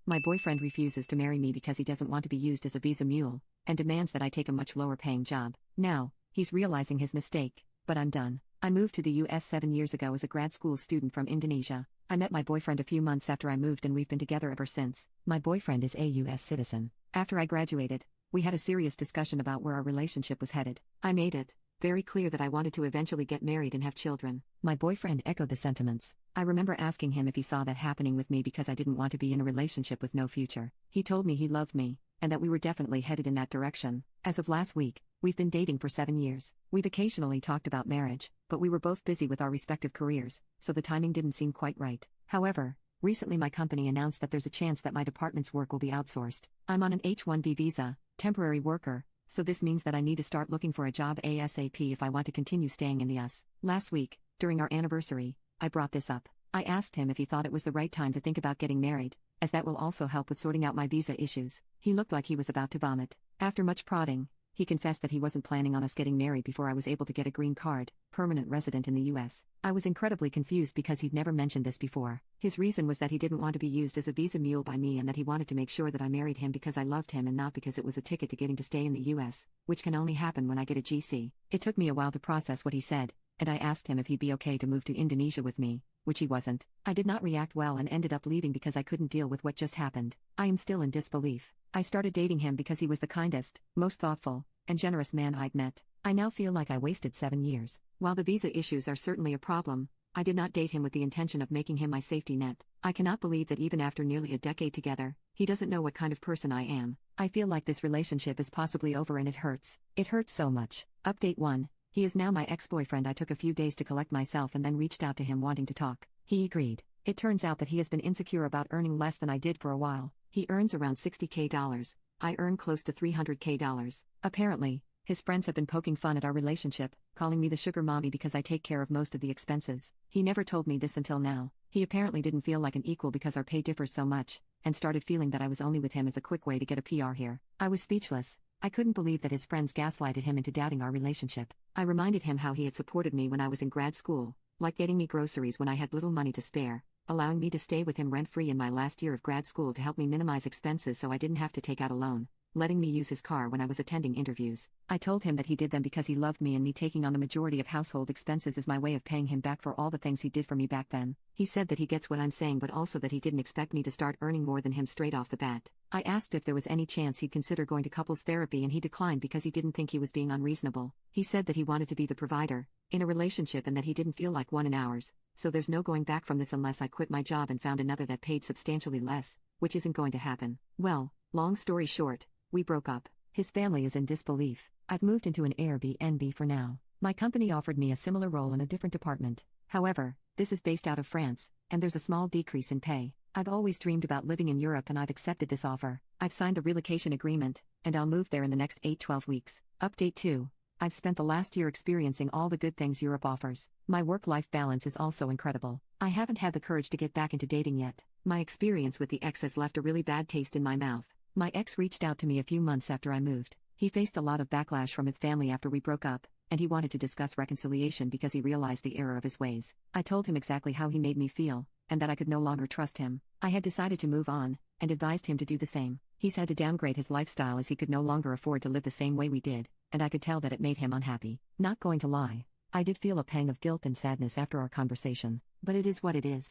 My boyfriend refuses to marry me because he doesn't want to be used as a visa mule, and demands that I take a much lower paying job. Now, he's realizing his mistake, but I'm done. I moved to the US 7 years ago as a grad school student from Indonesia. I met my boyfriend a few months after I moved and we've been together ever since. My boyfriend is a US citizen. After I graduated, we had a serious discussion about where our relationship was headed. I made it very clear that I wanted to eventually get married and have children. My boyfriend echoed the sentiments. I remember asking him if he saw that happening with me because I didn't want to be in a relationship with no future. He told me he loved me, and that we were definitely headed in that direction. As of last week, we've been dating for 7 years. We've occasionally talked about marriage, but we were both busy with our respective careers, so the timing didn't seem quite right. However, recently my company announced that there's a chance that my department's work will be outsourced. I'm on an H-1B visa, temporary worker, so this means that I need to start looking for a job ASAP if I want to continue staying in the US. Last week, during our anniversary, I brought this up. I asked him if he thought it was the right time to think about getting married, as that will also help with sorting out my visa issues. He looked like he was about to vomit. After much prodding, he confessed that he wasn't planning on us getting married before I was able to get a green card, permanent resident in the US. I was incredibly confused because he'd never mentioned this before. His reason was that he didn't want to be used as a visa mule by me and that he wanted to make sure that I married him because I loved him and not because it was a ticket to getting to stay in the US, which can only happen when I get a GC. It took me a while to process what he said, and I asked him if he'd be okay to move to Indonesia with me, which he wasn't. I did not react well and ended up leaving because I couldn't deal with what just happened. I am still in disbelief. I started dating him because he was the kindest, most thoughtful, and generous man I'd met. I now feel like I wasted 7 years. While the visa issues are certainly a problem, I did not date him with the intention of making him my safety net. I cannot believe that even after nearly a decade together, he doesn't know what kind of person I am. I feel like this relationship is possibly over and it hurts. It hurts so much. Update 1. He is now my ex-boyfriend. I took a few days to collect myself and then reached out to him wanting to talk. He agreed. It turns out that he has been insecure about earning less than I did for a while. He earns around $60K. I earn close to $300K. Apparently, his friends have been poking fun at our relationship, calling me the sugar mommy because I take care of most of the expenses. He never told me this until now. He apparently didn't feel like an equal because our pay differs so much, and started feeling that I was only with him as a quick way to get a PR here. I was speechless. I couldn't believe that his friends gaslighted him into doubting our relationship. I reminded him how he had supported me when I was in grad school, like getting me groceries when I had little money to spare, allowing me to stay with him rent-free in my last year of grad school to help me minimize expenses so I didn't have to take out a loan, letting me use his car when I was attending interviews. I told him that he did them because he loved me and me taking on the majority of household expenses is my way of paying him back for all the things he did for me back then. He said that he gets what I'm saying but also that he didn't expect me to start earning more than him straight off the bat. I asked if there was any chance he'd consider going to couples therapy and he declined because he didn't think he was being unreasonable. He said that he wanted to be the provider in a relationship and that he didn't feel like one in ours, so there's no going back from this unless I quit my job and found another that paid substantially less, which isn't going to happen. Well, long story short, we broke up. His family is in disbelief. I've moved into an Airbnb for now. My company offered me a similar role in a different department. However, this is based out of France, and there's a small decrease in pay. I've always dreamed about living in Europe and I've accepted this offer. I've signed the relocation agreement, and I'll move there in the next 8-12 weeks. Update 2. I've spent the last year experiencing all the good things Europe offers. My work-life balance is also incredible. I haven't had the courage to get back into dating yet. My experience with the ex has left a really bad taste in my mouth. My ex reached out to me a few months after I moved. He faced a lot of backlash from his family after we broke up, and he wanted to discuss reconciliation because he realized the error of his ways. I told him exactly how he made me feel, and that I could no longer trust him. I had decided to move on, and advised him to do the same. He's had to downgrade his lifestyle as he could no longer afford to live the same way we did, and I could tell that it made him unhappy. Not going to lie, I did feel a pang of guilt and sadness after our conversation, but it is what it is.